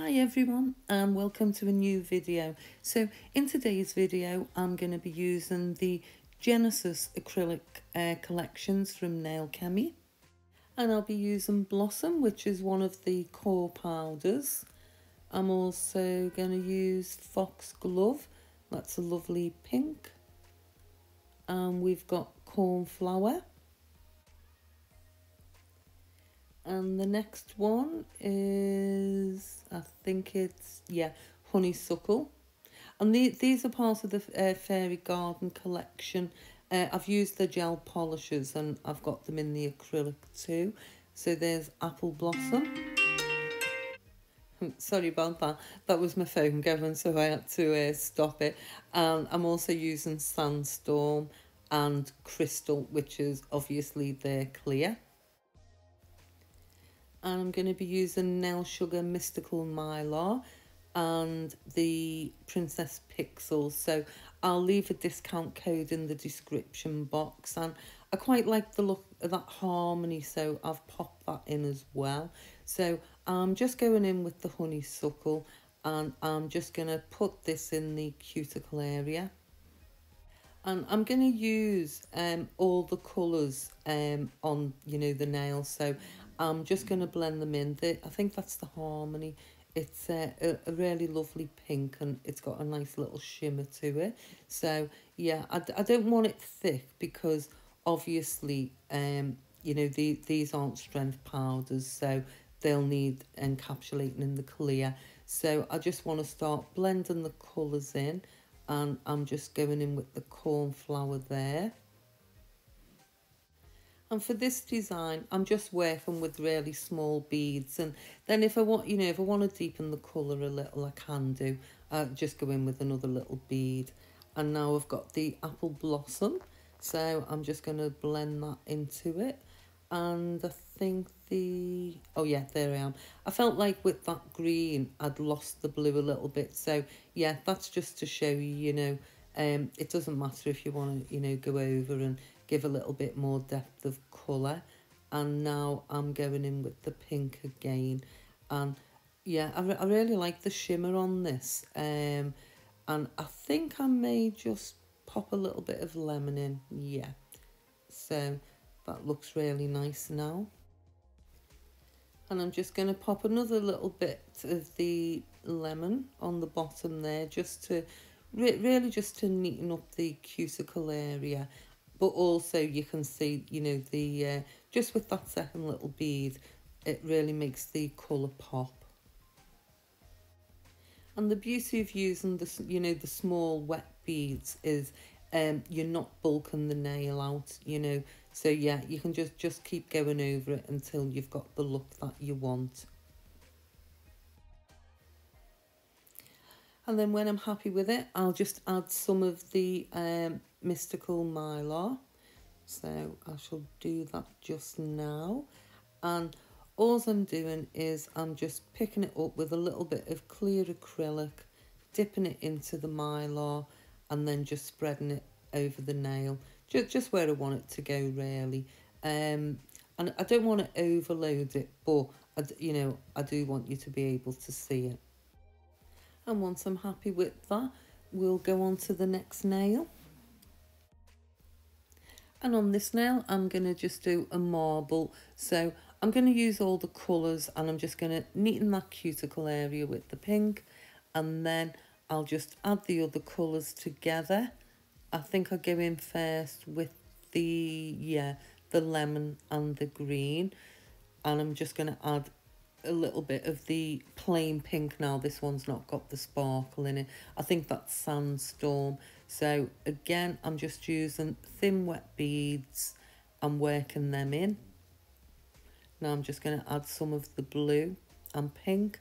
Hi everyone and welcome to a new video. So in today's video I'm going to be using the Genesis acrylic collections from Nailchemy, and I'll be using Blossom, which is one of the core powders. I'm also going to use Foxglove, that's a lovely pink, and we've got Cornflower. And the next one is, I think it's, Honeysuckle. And these are part of the Fairy Garden collection. I've used the gel polishers and I've got them in the acrylic too. So there's Apple Blossom. Sorry about that. That was my phone going, so I had to stop it. And I'm also using Sandstorm and Crystal, which is obviously they're clear. And I'm going to be using Nail Sugar Mystical Mylar and the Princess Pixels. So I'll leave a discount code in the description box, and I quite like the look of that harmony, so I've popped that in as well. So I'm just going in with the Honeysuckle, and I'm just going to put this in the cuticle area. And I'm going to use all the colours on, the nails. So I'm just going to blend them in. I think that's the Harmony. It's a really lovely pink, and it's got a nice little shimmer to it. So, yeah, I don't want it thick because obviously, these aren't strength powders. So they'll need encapsulating in the clear. So I just want to start blending the colours in. And I'm just going in with the Cornflower there. And for this design, I'm just working with really small beads. And then if I want, if I want to deepen the colour a little, I can do. Just go in with another little bead. And now I've got the Apple Blossom. So I'm just going to blend that into it. And I think oh yeah, there I am. I felt like with that green I'd lost the blue a little bit, so yeah, that's just to show you, it doesn't matter if you want to go over and give a little bit more depth of colour. And now I'm going in with the pink again, and yeah, I really like the shimmer on this, and I think I may just pop a little bit of lemon in. Yeah, so that looks really nice now. And I'm just going to pop another little bit of the lemon on the bottom there, just to really just to neaten up the cuticle area. But also you can see, the just with that second little bead, it really makes the colour pop. And the beauty of using this, the small wet beads is you're not bulking the nail out, so yeah, you can just keep going over it until you've got the look that you want. And then when I'm happy with it, I'll just add some of the Mystical Mylar. So I shall do that just now. And all I'm doing is I'm just picking it up with a little bit of clear acrylic, dipping it into the Mylar, and then just spreading it over the nail, just where I want it to go, really. And I don't want to overload it, but I do want you to be able to see it. And once I'm happy with that, we'll go on to the next nail. And on this nail, I'm going to just do a marble. So I'm going to use all the colours, and I'm just going to neaten that cuticle area with the pink, and then I'll just add the other colours together. I think I'll go in first with the lemon and the green, and I'm just going to add a little bit of the plain pink now. This one's not got the sparkle in it. I think that's Sandstorm. So again, I'm just using thin wet beads and working them in. Now I'm just going to add some of the blue and pink,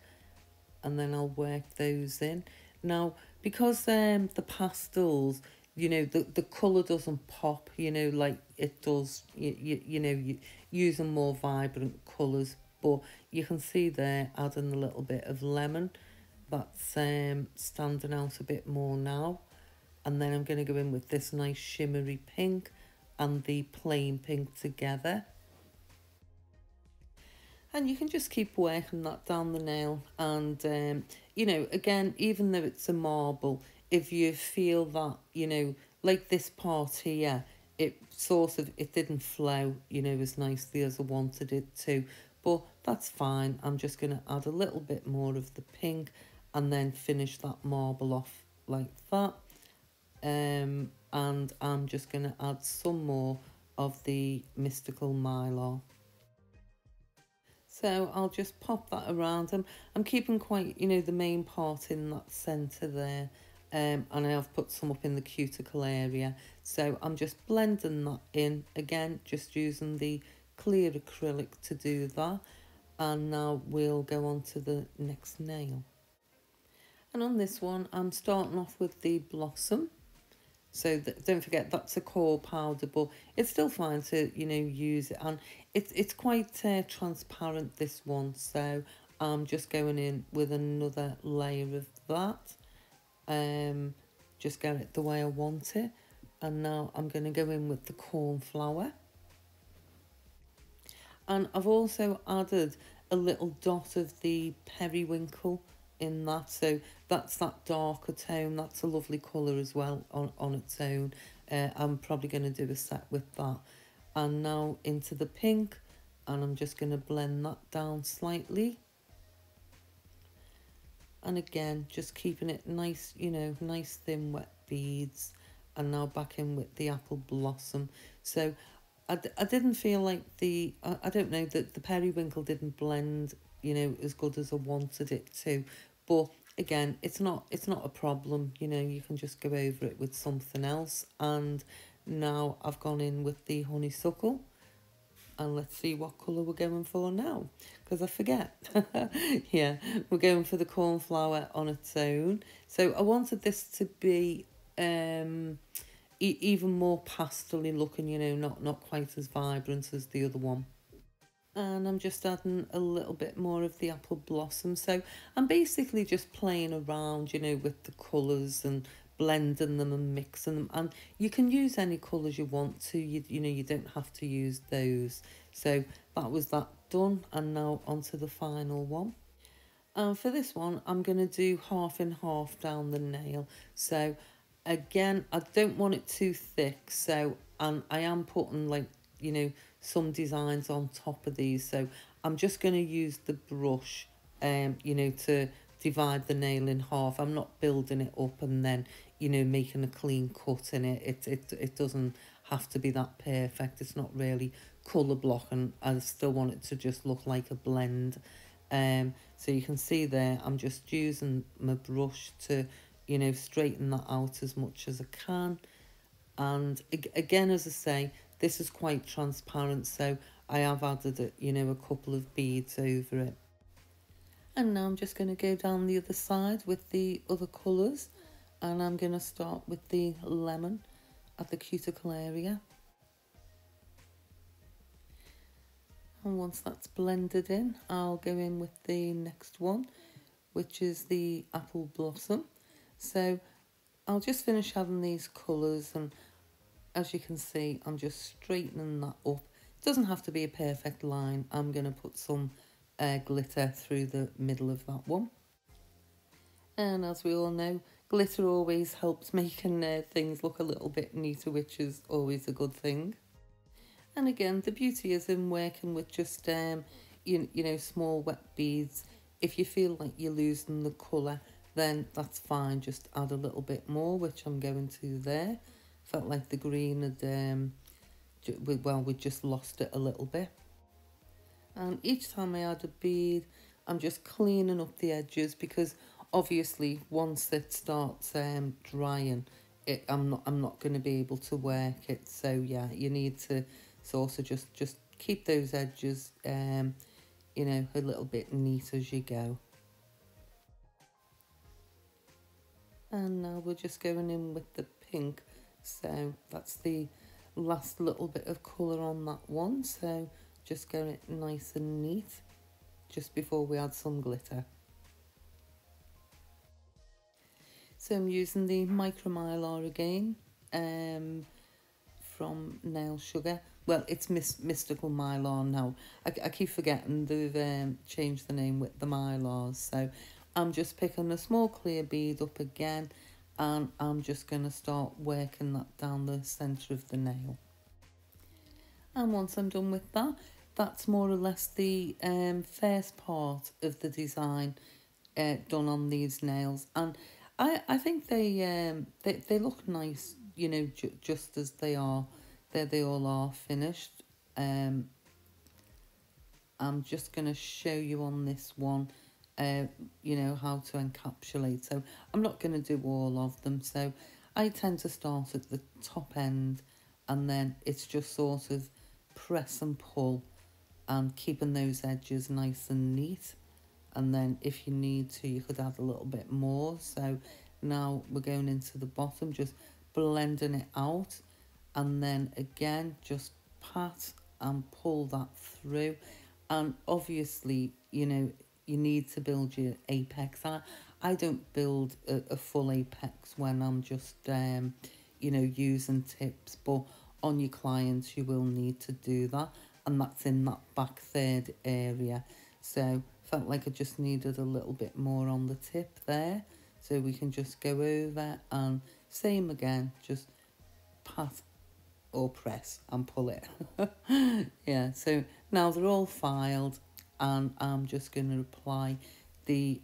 and then I'll work those in. Now, because the pastels, the colour doesn't pop, like it does, you using more vibrant colours. But you can see there, adding a little bit of lemon, that's standing out a bit more now. And then I'm going to go in with this nice shimmery pink and the plain pink together. And you can just keep working that down the nail. And, you know, again, even though it's a marble, if you feel that, you know, like this part here, it sort of, it didn't flow, you know, as nicely as I wanted it to. But that's fine. I'm just going to add a little bit more of the pink and then finish that marble off like that. And I'm just going to add some more of the Mystical Mylar. So I'll just pop that around. I'm keeping quite, you know, the main part in that centre there. And I have put some up in the cuticle area. So I'm just blending that in. Again, just using the clear acrylic to do that. And now we'll go on to the next nail. And on this one, I'm starting off with the blossom. So don't forget that's a core powder, but it's still fine to, you know, use it. And it's quite transparent, this one. So I'm just going in with another layer of that. Just get it the way I want it. And now I'm going to go in with the cornflower. And I've also added a little dot of the periwinkle in that, so that's that darker tone. That's a lovely colour as well on its own. I'm probably going to do a set with that. And now into the pink, and I'm just going to blend that down slightly. And again, just keeping it nice, you know, nice thin wet beads. And now back in with the apple blossom. So I didn't feel like I don't know, that the periwinkle didn't blend, you know, as good as I wanted it to. But again, it's not a problem, you know, you can just go over it with something else. And now I've gone in with the honeysuckle. And let's see what colour we're going for now, because I forget. Yeah, we're going for the cornflower on its own. So I wanted this to be even more pastel-y looking, you know, not quite as vibrant as the other one. And I'm just adding a little bit more of the apple blossom. So I'm basically just playing around, you know, with the colours and blending them and mixing them. And you can use any colours you want to, you know, you don't have to use those. So that was that done. And now onto the final one. And for this one, I'm going to do half and half down the nail. So again, I don't want it too thick. So, and I am putting, like, you know, some designs on top of these. So I'm just going to use the brush, you know, to divide the nail in half. I'm not building it up and then, you know, making a clean cut in it. It doesn't have to be that perfect. It's not really colour block, and I still want it to just look like a blend. So you can see there, I'm just using my brush to, you know, straighten that out as much as I can. And again, as I say, this is quite transparent, so I have added, you know, a couple of beads over it. And now I'm just going to go down the other side with the other colours, and I'm going to start with the lemon at the cuticle area. And once that's blended in, I'll go in with the next one, which is the apple blossom. So I'll just finish adding these colours, and as you can see, I'm just straightening that up. It doesn't have to be a perfect line. I'm going to put some glitter through the middle of that one. And as we all know, glitter always helps making things look a little bit neater, which is always a good thing. And again, the beauty is in working with just, you know, small wet beads. If you feel like you're losing the colour, then that's fine. Just add a little bit more, which I'm going to there. Felt like the green had, well, we just lost it a little bit. And each time I add a bead, I'm just cleaning up the edges, because obviously once it starts drying, I'm not going to be able to work it. So yeah, you need to sort of just keep those edges, you know, a little bit neat as you go. And now we're just going in with the pink. So that's the last little bit of colour on that one. So just get it nice and neat just before we add some glitter. So I'm using the Micro Mylar again, from Nail Sugar. well, it's Mystical Mylar now. I keep forgetting they've changed the name with the Mylars. So I'm just picking a small clear bead up again, and I'm just going to start working that down the centre of the nail. And once I'm done with that, that's more or less the first part of the design done on these nails. And I think they look nice, you know, just as they are. They all are finished. I'm just going to show you on this one, you know, how to encapsulate. So I'm not going to do all of them. So I tend to start at the top end, and then it's just sort of press and pull and keeping those edges nice and neat. And then if you need to, you could add a little bit more. So now we're going into the bottom, just blending it out, and then again just pat and pull that through. And obviously, you know, you need to build your apex. I don't build a full apex when I'm just you know, using tips, but on your clients you will need to do that, and that's in that back third area. So felt like I just needed a little bit more on the tip there, so we can just go over and same again, just pat or press and pull it. Yeah, so now they're all filed, and I'm just going to apply the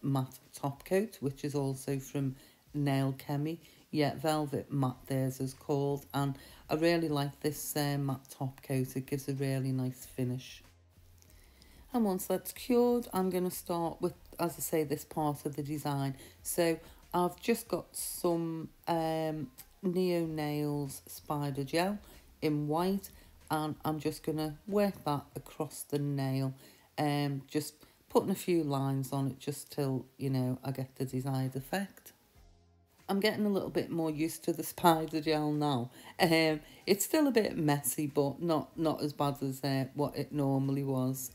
matte top coat, which is also from Nailchemy. Yeah, Velvet Matte theirs is called, and I really like this matte top coat. It gives a really nice finish. And once that's cured, I'm going to start with, as I say, this part of the design. So I've just got some Neo Nails Spider Gel in white, and I'm just going to work that across the nail, just putting a few lines on it just till, you know, I get the desired effect. I'm getting a little bit more used to the spider gel now. It's still a bit messy, but not as bad as what it normally was.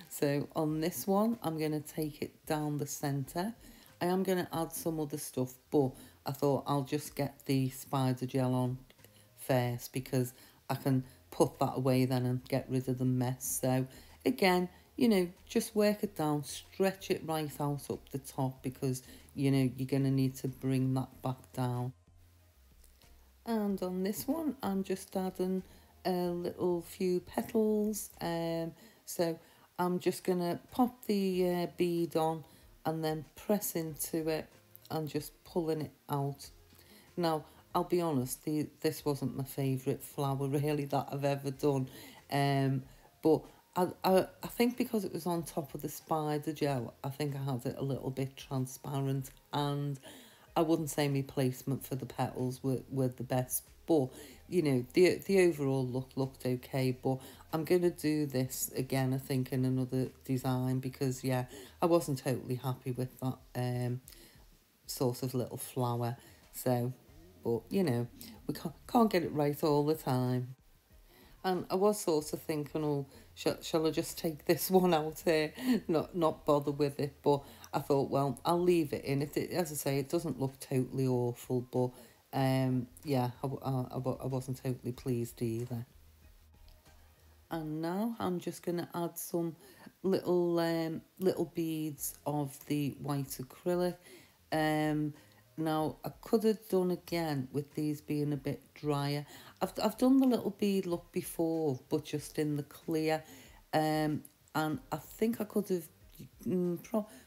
So on this one, I'm going to take it down the centre. I am going to add some other stuff, but I thought I'll just get the spider gel on first, because I can put that away then and get rid of the mess. So again, you know, just work it down, stretch it right out up the top, because, you know, you're going to need to bring that back down. And on this one, I'm just adding a little few petals. So I'm just going to pop the bead on and then press into it and just pulling it out. Now, I'll be honest, this wasn't my favourite flower really that I've ever done. But I think because it was on top of the spider gel, I think I had it a little bit transparent, and I wouldn't say my placement for the petals were the best, but you know, the overall look looked okay. But I'm going to do this again, I think, in another design, because yeah, I wasn't totally happy with that sort of little flower. So, but you know, we can't get it right all the time. And I was sort of thinking, oh, shall I just take this one out here, not bother with it? But I thought, well, I'll leave it in. As I say, it doesn't look totally awful, but yeah, I wasn't totally pleased either. And now I'm just going to add some little beads of the white acrylic. Now I could have done again with these being a bit drier. I've done the little bead look before, but just in the clear. And I think I could have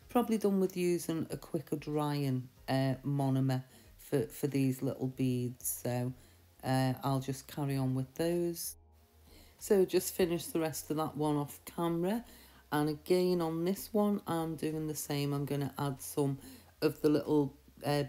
probably done with using a quicker drying monomer for these little beads. So I'll just carry on with those. So just finish the rest of that one off camera, and again on this one I'm doing the same. I'm going to add some of the little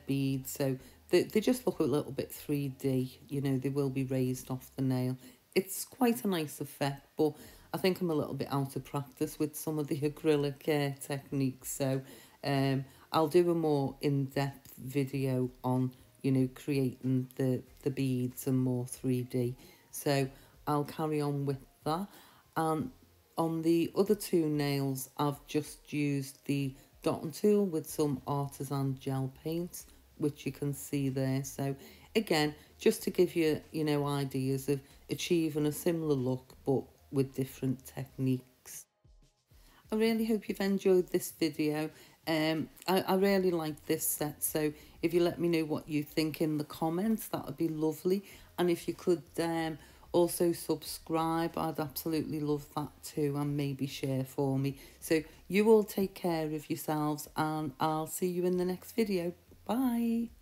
beads, so they just look a little bit 3D, you know, they will be raised off the nail. It's quite a nice effect, but I think I'm a little bit out of practice with some of the acrylic techniques, so I'll do a more in-depth video on, you know, creating the beads and more 3D. So I'll carry on with that. And on the other two nails, I've just used the dotting tool with some artisan gel paint, which you can see there. So again, just to give you, you know, ideas of achieving a similar look but with different techniques. I really hope you've enjoyed this video. I really like this set, so if you let me know what you think in the comments, that would be lovely. And if you could also subscribe, I'd absolutely love that too, and maybe share for me. So you all take care of yourselves, and I'll see you in the next video. Bye.